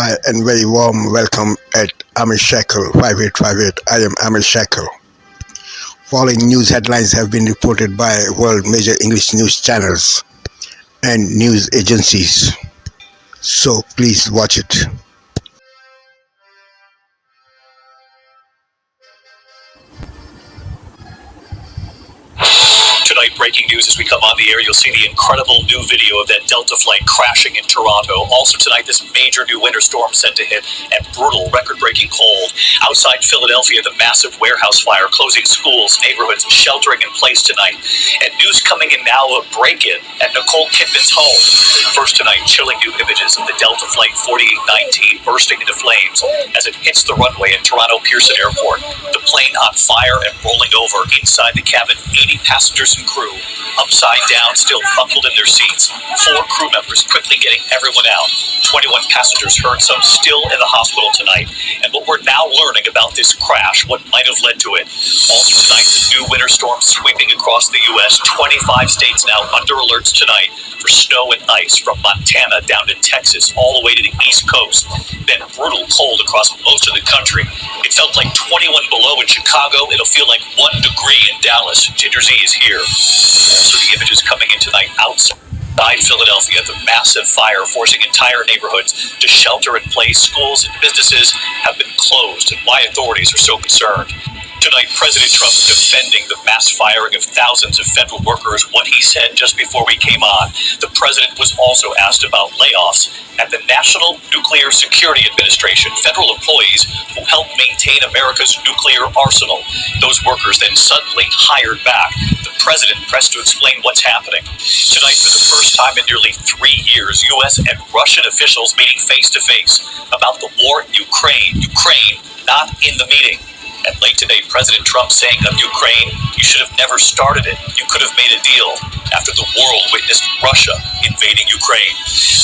Hi and very warm welcome at Amir Shackle 5858. I am Amir Shackle. Following news headlines have been reported by world major English news channels and news agencies. So please watch it. Tonight, breaking news as we come on the air, you'll see the incredible new video of that Delta flight crashing in Toronto. Also tonight, this major new winter storm set to hit and brutal, record-breaking cold. Outside Philadelphia, the massive warehouse fire closing schools, neighborhoods, and sheltering in place tonight. And news coming in now of a break-in at Nicole Kidman's home. First tonight, chilling new images of the Delta flight 4819 bursting into flames as it hits the runway at Toronto Pearson Airport. The plane on fire and rolling over. Inside the cabin, 80 passengers and crew, upside down, still buckled in their seats. 4 crew members quickly getting everyone out. 21 passengers hurt, some still in the hospital tonight. And what we're now learning about this crash, what might have led to it. Also tonight, the new winter storm sweeping across the U.S. 25 states now under alerts tonight for snow and ice, from Montana down to Texas, all the way to the East Coast. Then brutal cold across most of the country. It felt like 21 below in Chicago. It'll feel like 1 degree in Dallas. Ginger Z is here. Also, the images coming in tonight outside Philadelphia, the massive fire forcing entire neighborhoods to shelter in place. Schools and businesses have been closed, and why authorities are so concerned. Tonight, President Trump defending the mass firing of thousands of federal workers, what he said just before we came on. The president was also asked about layoffs at the National Nuclear Security Administration, federal employees who help maintain America's nuclear arsenal. Those workers then suddenly hired back. The president pressed to explain what's happening. Tonight, for the first time in nearly 3 years, U.S. and Russian officials meeting face-to-face about the war in Ukraine. Ukraine not in the meeting. And late today, President Trump saying of Ukraine, you should have never started it. You could have made a deal after the world witnessed Russia invading Ukraine.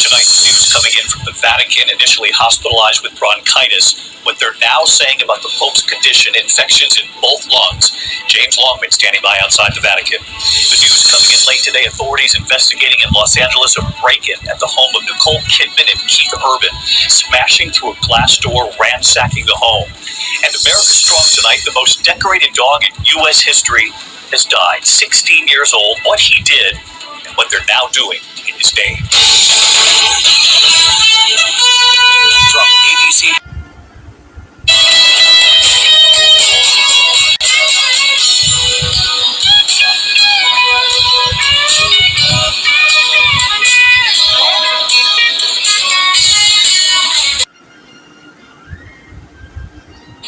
Tonight, the news coming in from the Vatican, initially hospitalized with bronchitis. What they're now saying about the Pope's condition, infections in both lungs. James Longman standing by outside the Vatican. The news coming in late today, authorities investigating in Los Angeles a break-in at the home of Nicole Kidman and Keith Urban, smashing through a glass door, ransacking the home. And America Strong tonight, the most decorated dog in U.S. history, has died. 16 years old, what he did, and what they're now doing in his name. From ABC.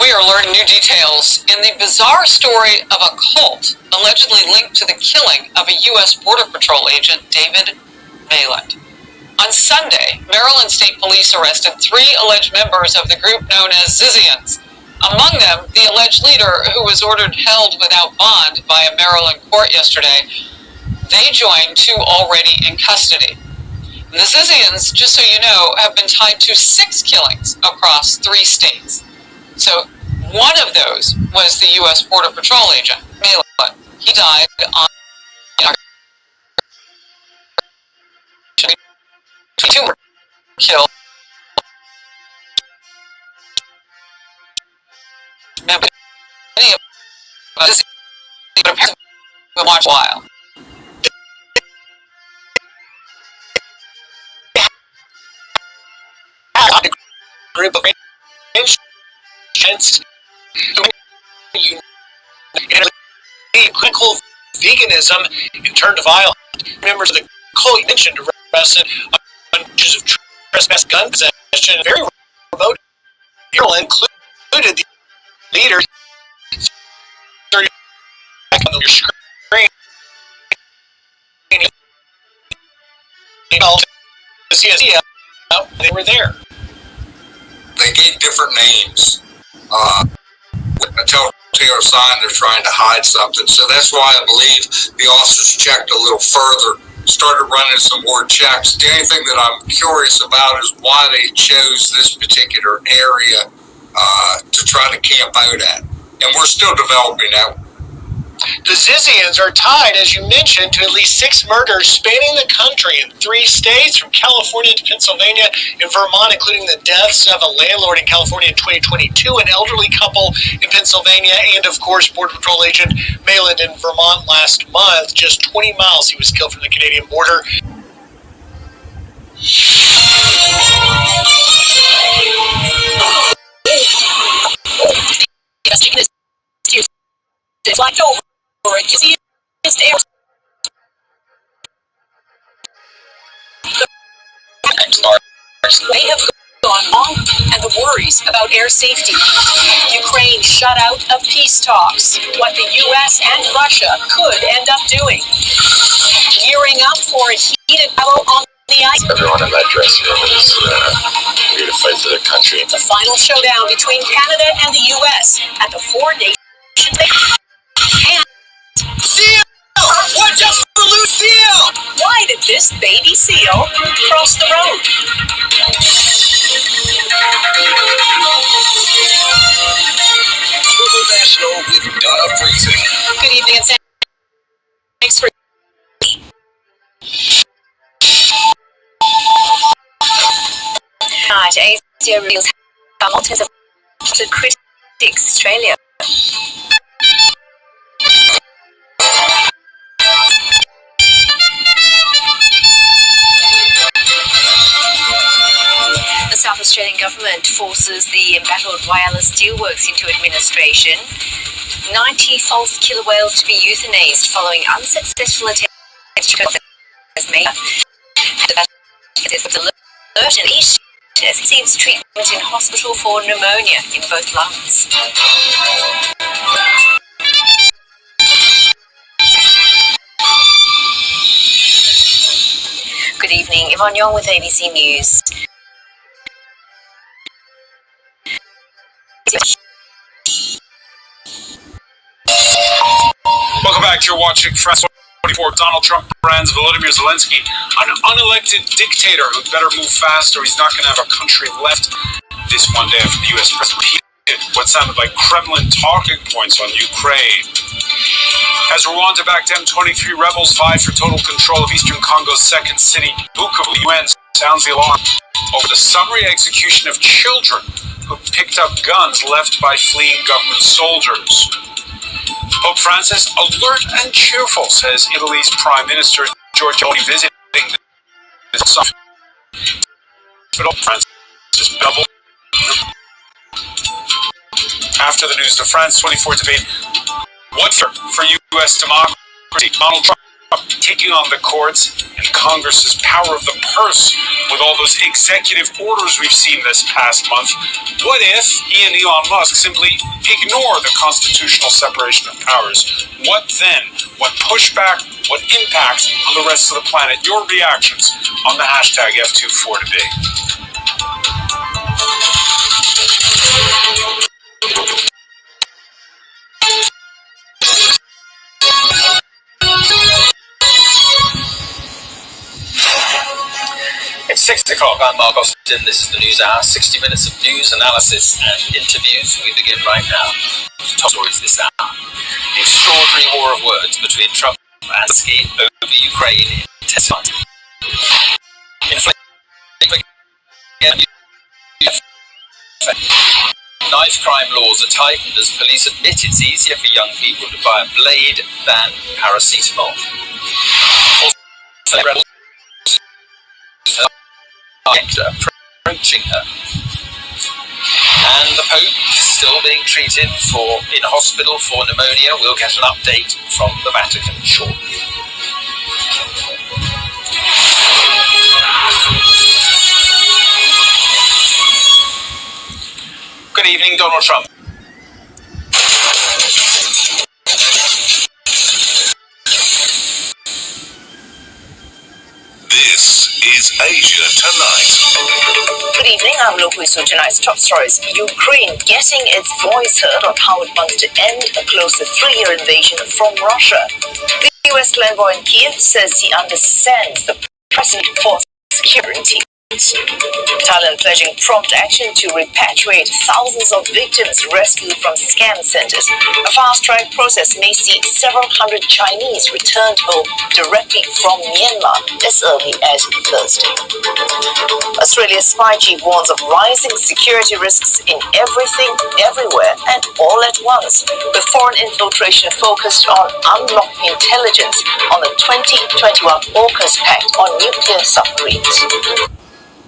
We are learning new details in the bizarre story of a cult allegedly linked to the killing of a U.S. Border Patrol agent, David Maland. On Sunday, Maryland State Police arrested 3 alleged members of the group known as Zizians. Among them, the alleged leader, who was ordered held without bond by a Maryland court yesterday. They joined 2 already in custody. The Zizians, just so you know, have been tied to 6 killings across 3 states. So one of those was the U.S. Border Patrol agent, Maland. He died on 2 were killed. Many of us have been watched a while. A group of clinical veganism and turned violent. Members of the cult mentioned arrested on charges of trespass, gun possession, very remote area included the leader. 30 back on the screen. They were there. They gave different names. A telltale sign they're trying to hide something. So that's why I believe the officers checked a little further, started running some more checks. The only thing that I'm curious about is why they chose this particular area to try to camp out at. And we're still developing that. The Zizians are tied, as you mentioned, to at least 6 murders spanning the country in 3 states, from California to Pennsylvania and Vermont, including the deaths of a landlord in California in 2022, an elderly couple in Pennsylvania, and, of course, Border Patrol agent Mayland in Vermont last month. Just 20 miles he was killed from the Canadian border. Flight over it. You see it's air. They have gone on, and the worries about air safety. Ukraine shut out of peace talks, what the U.S. and Russia could end up doing. Gearing up for a heated battle on the ice. Everyone in that dressing room is here to fight for their country. The final showdown between Canada and the U.S. at the four-nation and seal! Watch out for loose seal! Why did this baby seal cross the road? National with Donna Friesen. Good evening and thanks for tonight. Asia reveals Hamilton's to critics Australia. The South Australian government forces the embattled wireless steelworks into administration. 90 false killer whales to be euthanized following unsuccessful attempts to Tasmania. Alert and each receives treatment in hospital for pneumonia in both lungs. Good evening, Yvonne Yong with ABC News. Welcome back. You're watching France 24. Donald Trump brands Volodymyr Zelensky an unelected dictator who better move fast or he's not going to have a country left. This one day after the U.S. president repeated what sounded like Kremlin talking points on Ukraine. As Rwanda-backed M23 rebels vie for total control of eastern Congo's second city, Bukavu, the UN sounds the alarm over the summary execution of children who picked up guns left by fleeing government soldiers. Pope Francis, alert and cheerful, says Italy's Prime Minister Giorgia Meloni visiting the summit. But Pope Francis doubled. After the news, the France 24 debate, what for U.S. democracy? Donald Trump taking on the courts and Congress's power of the purse with all those executive orders we've seen this past month. What if he and Elon Musk simply ignore the constitutional separation of powers? What then? What pushback? What impact on the rest of the planet? Your reactions on the hashtag F24 today. It's 6 o'clock. I'm Mark Austin. This is the News Hour. 60 minutes of news, analysis, and interviews. We begin right now. Top stories this hour. The extraordinary war of words between Trump and Zelensky over Ukraine intensified. Knife crime laws are tightened as police admit it's easier for young people to buy a blade than paracetamol. Also, approaching her. And the Pope still being treated in hospital for pneumonia. We'll get an update from the Vatican shortly. Good evening, Donald Trump. This is Asia Tonight. Good evening, I'm Lopu. So tonight's top stories. Ukraine getting its voice heard on how it wants to end a close to 3-year invasion from Russia. The U.S. envoy in Kiev says he understands the pressing for security. Thailand pledging prompt action to repatriate thousands of victims rescued from scam centers. A fast-track process may see several hundred Chinese returned home directly from Myanmar as early as Thursday. Australia's spy chief warns of rising security risks in everything, everywhere, and all at once, with foreign infiltration focused on unlocking intelligence on the 2021 AUKUS Pact on nuclear submarines.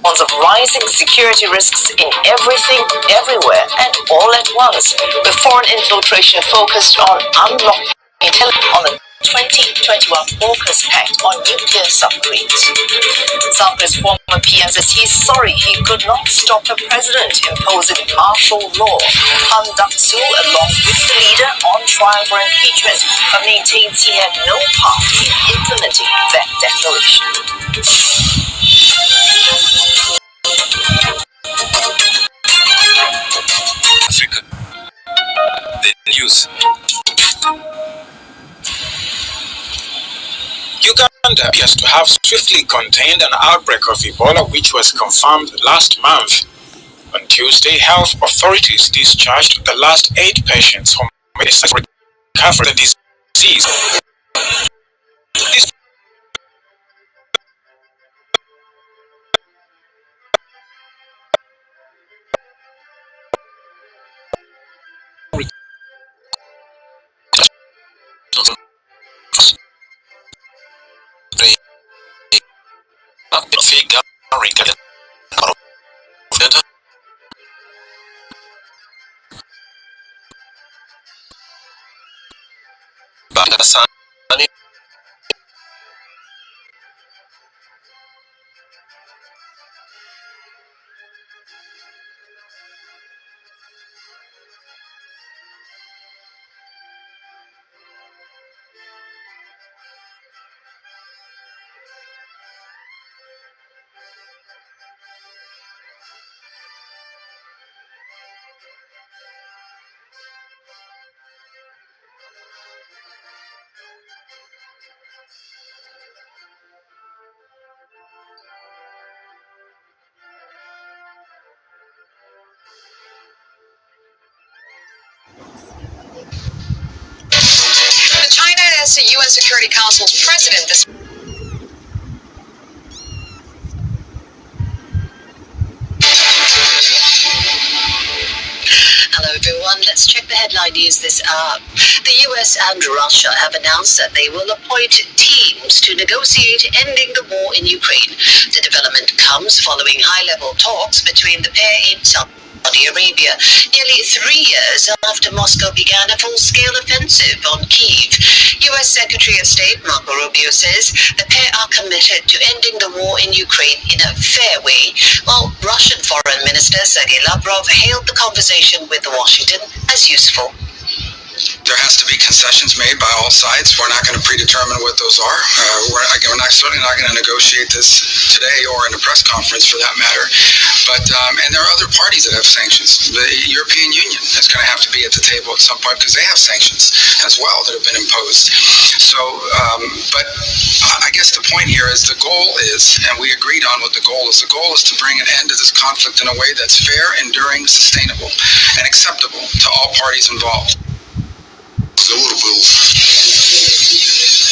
Of rising security risks in everything, everywhere, and all at once, with foreign infiltration focused on unlocking intelligence on the 2021 AUKUS Pact on nuclear submarines. South Korea's former PM says he's sorry he could not stop the president imposing martial law. Han Duck-soo, along with the leader, on trial for impeachment, but maintains he had no part in implementing that declaration. Africa. The news. Uganda appears to have swiftly contained an outbreak of Ebola which was confirmed last month. On Tuesday, health authorities discharged the last 8 patients who made a recovery from the disease. China as the UN Security Council's president this Hello everyone, let's check the headline news this hour. The US and Russia have announced that they will appoint teams to negotiate ending the war in Ukraine. The development comes following high-level talks between the pair in Saudi Arabia, nearly 3 years after Moscow began a full-scale offensive on Kyiv. U.S. Secretary of State Marco Rubio says the pair are committed to ending the war in Ukraine in a fair way, while Russian Foreign Minister Sergei Lavrov hailed the conversation with Washington as useful. There has to be concessions made by all sides. We're not going to predetermine what those are. We're certainly not going to negotiate this today or in a press conference for that matter. But and there are other parties that have sanctions. The European Union is going to have to be at the table at some point because they have sanctions as well that have been imposed. So, but I guess the point here is the goal is, and we agreed on what the goal is. The goal is to bring an end to this conflict in a way that's fair, enduring, sustainable, and acceptable to all parties involved. Разговор был,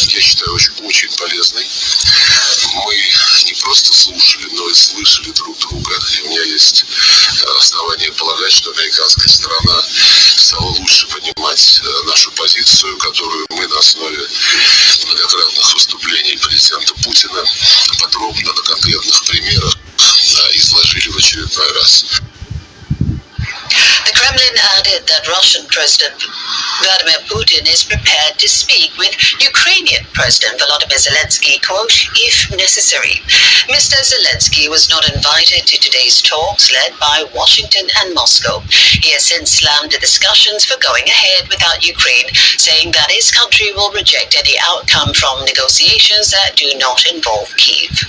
я считаю, очень полезный. Мы не просто слушали, но и слышали друг друга. И у меня есть основания полагать, что американская сторона стала лучше понимать нашу позицию, которую мы на основе многократных выступлений президента Путина подробно на конкретных примерах изложили в очередной раз. The Kremlin added that Russian President Vladimir Putin is prepared to speak with Ukrainian President Volodymyr Zelensky, quote, if necessary. Mr. Zelensky was not invited to today's talks led by Washington and Moscow. He has since slammed the discussions for going ahead without Ukraine, saying that his country will reject any outcome from negotiations that do not involve Kyiv.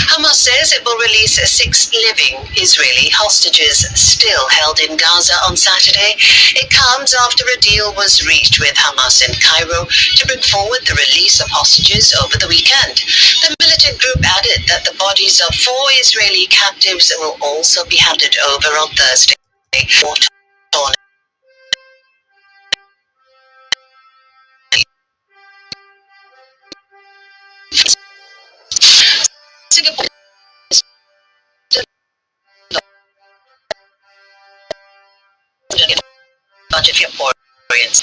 Hamas says it will release 6 living Israeli hostages still held in Gaza on Saturday. It comes after a deal was reached with Hamas in Cairo to bring forward the release of hostages over the weekend. The militant group added that the bodies release of 4 Israeli captives will also be handed over on Thursday. Singapore budget for Koreans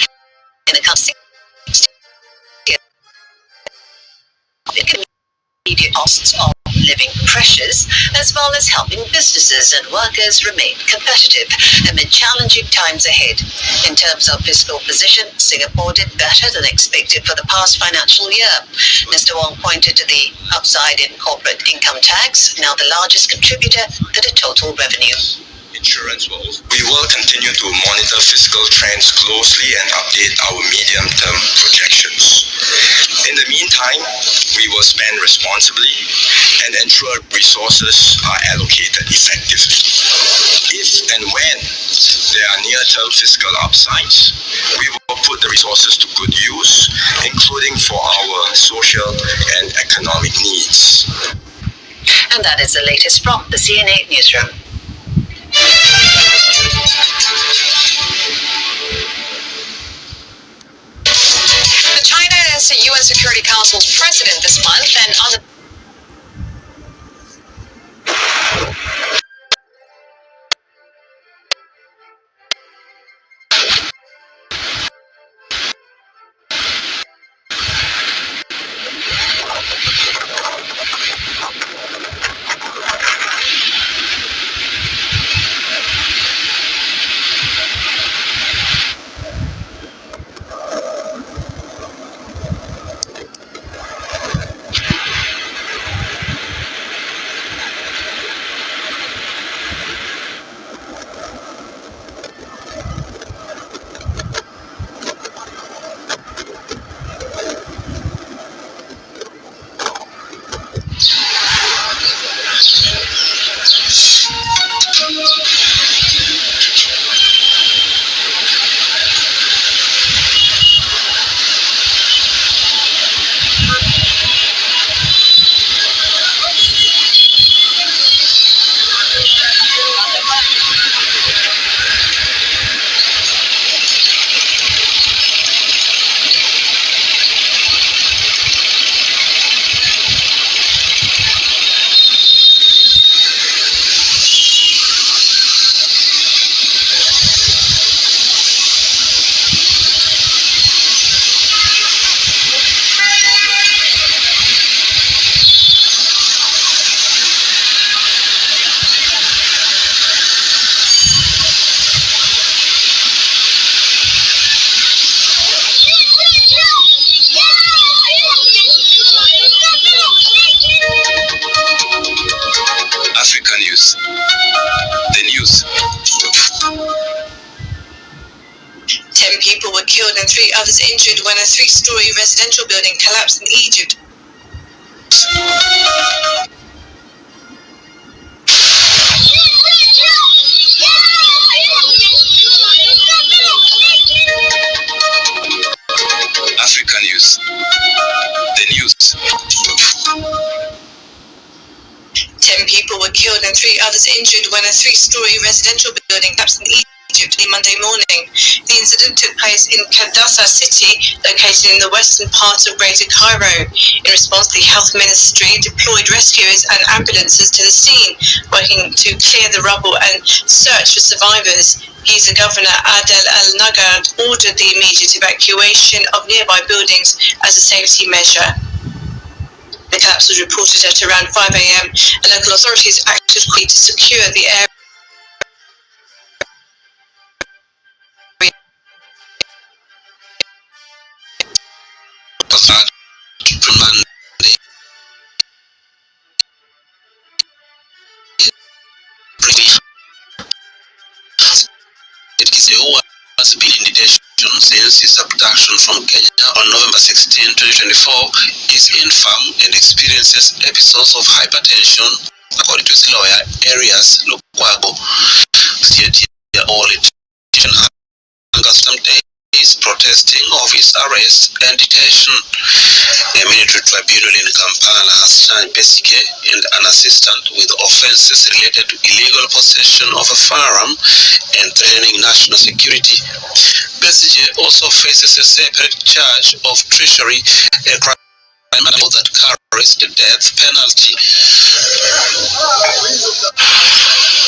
in the coming immediate costs of living pressures, as well as helping businesses and workers remain competitive amid challenging times ahead. In terms of fiscal position, Singapore did better than expected for the past financial year. Mr. Wong pointed to the upside in corporate income tax, now the largest contributor to the total revenue. We will continue to monitor fiscal trends closely and update our medium-term projections. In the meantime, we will spend responsibly and ensure resources are allocated effectively. If and when there are near-term fiscal upsides, we will put the resources to good use, including for our social and economic needs. And that is the latest from the CNA Newsroom. China is the UN Security Council's president this month, and on the Africa News. The news. 10 people were killed and 3 others injured when a 3-story residential building collapsed in Egypt. Africa News. The news. 10 people were killed and 3 others injured when a 3-story residential building collapsed in Egypt on Monday morning. The incident took place in Kadassa City, located in the western part of Greater Cairo. In response, the health ministry deployed rescuers and ambulances to the scene, working to clear the rubble and search for survivors. Giza Governor Adel Al-Nagard ordered the immediate evacuation of nearby buildings as a safety measure. The collapse was reported at around 5 a.m. and local authorities acted quickly to secure the area. It is the who has been in detention since his abduction from Kenya on November 16, 2024, is infirm and experiences episodes of hypertension, according to his lawyer, Arias Lukwago. All it some days days protesting of his arrest and detention. A military tribunal in Kampala has charged Besigye and an assistant with offences related to illegal possession of a firearm and threatening national security. Besigye also faces a separate charge of treachery, a crime that carries the death penalty.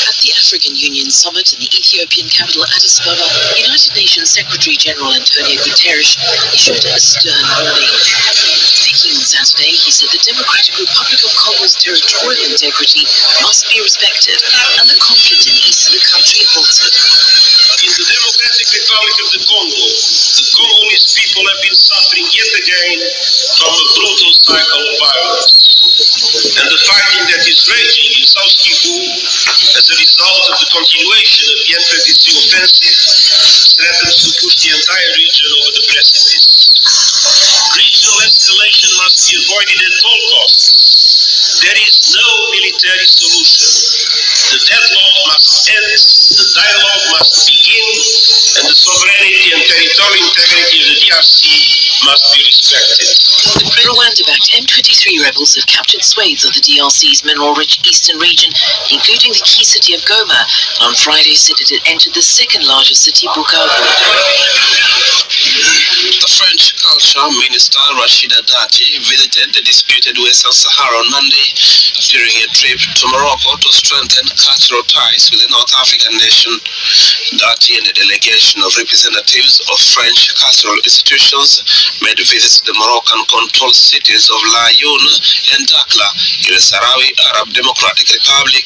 At the African Union Summit in the Ethiopian capital Addis Ababa, United Nations Secretary General Antonio Guterres issued a stern warning. Speaking on Saturday, he said the Democratic Republic of Congo's territorial integrity must be respected and the conflict in the east of the country halted. In the Democratic Republic of the Congolese people have been suffering yet again from a brutal cycle of violence. And the fighting that is raging in South Kivu as a result of the continuation of the M23 offensive threatens to push the entire region over the precipice. Regional escalation must be avoided at all costs. There is no military solution. The deadlock must end, the dialogue must begin, and the sovereignty and territorial integrity of the DRC must be respected. The Rwanda-backed M23 rebels have captured swathes of the DRC's mineral-rich eastern region, including the key city of Goma. On Friday, it entered the second-largest city, Bukavu. The French Culture Minister Rachida Dati visited the disputed Western Sahara on Monday during a trip to Morocco to strengthen cultural ties with the North African nation. Dati and a delegation of representatives of French cultural institutions made visits to the Moroccan-controlled cities of Laayoune and Dakhla in the Sahrawi Arab Democratic Republic.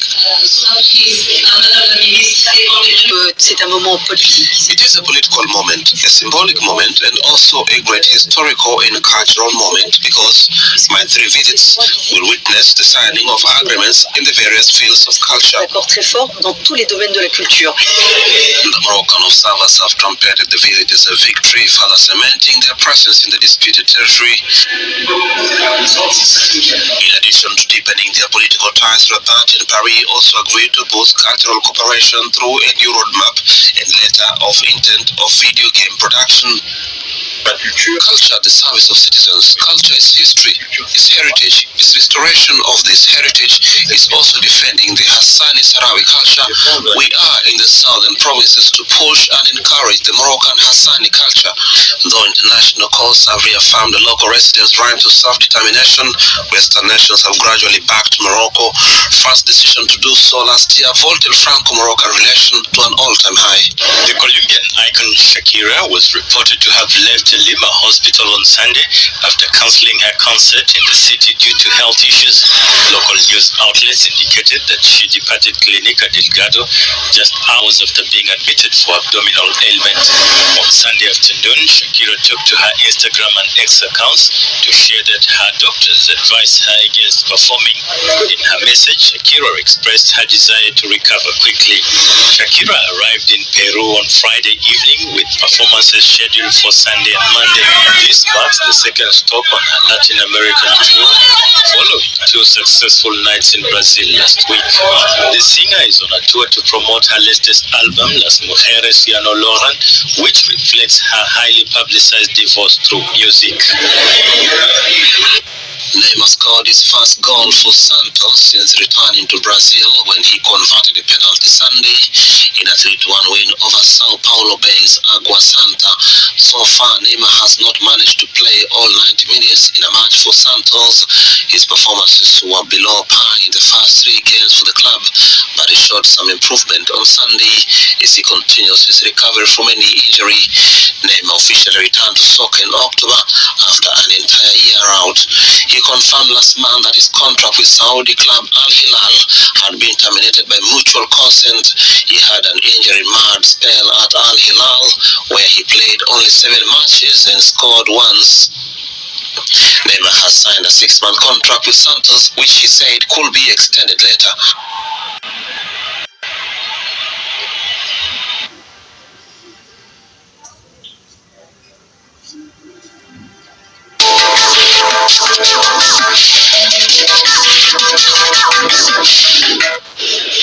It is a political moment, a symbolic moment, and also a great historical and cultural moment because my 3 visits will witness the signing of agreements in the various fields of culture. The Moroccan observers have trumpeted the visit as a victory, further cementing their presence in the disputed territory. In addition to deepening their political ties, Rabat and Paris also agreed to boost cultural cooperation through a new roadmap and letter of intent of video game production. Culture at the service of citizens. Culture is history, is heritage, is restoration of this heritage, is also defending the Hassani Sahrawi culture. We are in the southern provinces to push and encourage the Moroccan Hassani culture. Though international courts have reaffirmed the local residents' right to self-determination, Western nations have gradually backed Morocco. First decision to do so last year vaulted Franco-Moroccan relation to an all-time high. The Colombian icon Shakira was reported to have left Lima Hospital on Sunday after cancelling her concert in the city due to health issues. Local news outlets indicated that she departed Clínica Delgado just hours after being admitted for abdominal ailment. On Sunday afternoon, Shakira took to her Instagram and X accounts to share that her doctors advised her against performing. In her message, Shakira expressed her desire to recover quickly. Shakira arrived in Peru on Friday evening with performances scheduled for Sunday and Monday. This marks the second stop on her Latin American tour, following 2 successful nights in Brazil last week. The singer is on a tour to promote her latest album, Las Mujeres Ya No Lloran, which reflects her highly publicized divorce through music. Neymar scored his first goal for Santos since returning to Brazil when he converted a penalty Sunday in a 3-1 win over Sao Paulo-based Água Santa. So far, Neymar has not managed to play all 90 minutes in a match for Santos. His performances were below par in the first 3 games for the club, but he showed some improvement on Sunday as he continues his recovery from a knee injury. Neymar officially returned to soccer in October after an entire year out. He confirmed last month that his contract with Saudi club Al Hilal had been terminated by mutual consent. He had an injury-marred spell at Al Hilal, where he played only 7 matches and scored once. Neymar has signed a 6-month contract with Santos, which he said could be extended later.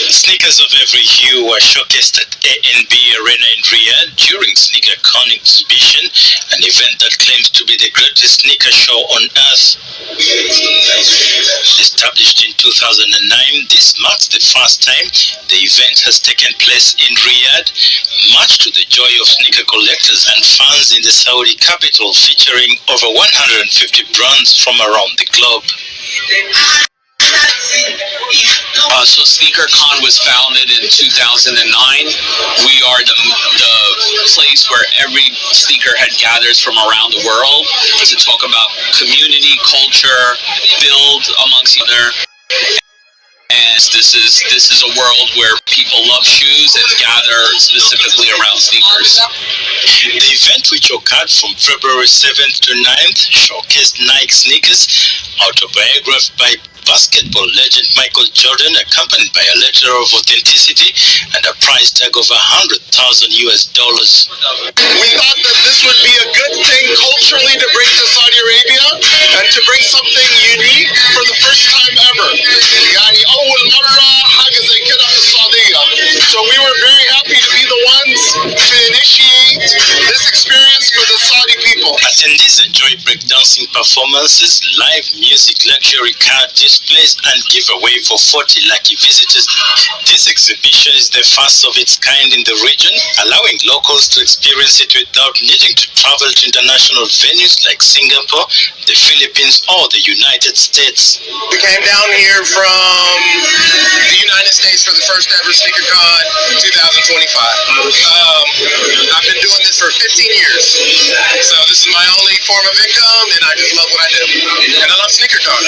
Sneakers of every hue were showcased at A&B Arena in Riyadh during SneakerCon exhibition be the greatest sneaker show on earth. Established in 2009, this marks the first time the event has taken place in Riyadh, much to the joy of sneaker collectors and fans in the Saudi capital, featuring over 150 brands from around the globe. So SneakerCon was founded in 2009. We are the place where every sneakerhead gathers from around the world to talk about community, culture, build amongst each other. And this is a world where people love shoes and gather specifically around sneakers. The event, which occurred from February 7th to 9th, showcased Nike sneakers, autobiographed by basketball legend Michael Jordan, accompanied by a letter of authenticity and a price tag of $100,000 US. We thought that this would be a good thing culturally to bring to Saudi Arabia and to bring something unique for the first time ever. يعني أول مرة حاجة زي كده في السعودية. So we were very happy to be the ones to initiate this experience for the Saudi people. Attendees enjoy breakdancing performances, live music, luxury car displays, and giveaway for 40 lucky visitors. This exhibition is the first of its kind in the region, allowing locals to experience it without needing to travel to international venues like Singapore, the Philippines, or the United States. We came down here from the United States for the first ever SneakerCon 2025. I've been doing this for 15 years, so this is my only form of income, and I just love what I do. And I love SneakerCon.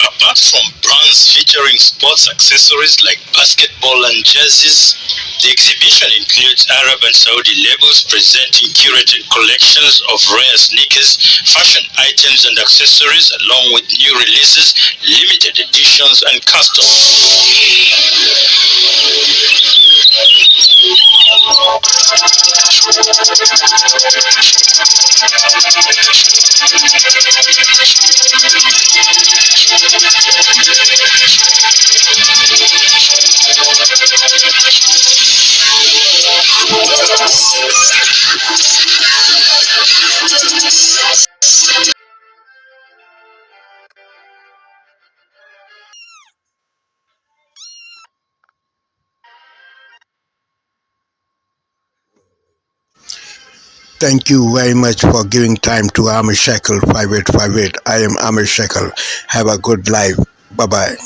Apart from brands featuring sports accessories like basketball and jerseys, the exhibition includes Arab and Saudi labels presenting curated collections of rare sneakers, fashion items and accessories, along with new releases, limited editions and customs. Thank you very much for giving time to Amir Shekel 5858. I am Amir Shekel. Have a good life. Bye-bye.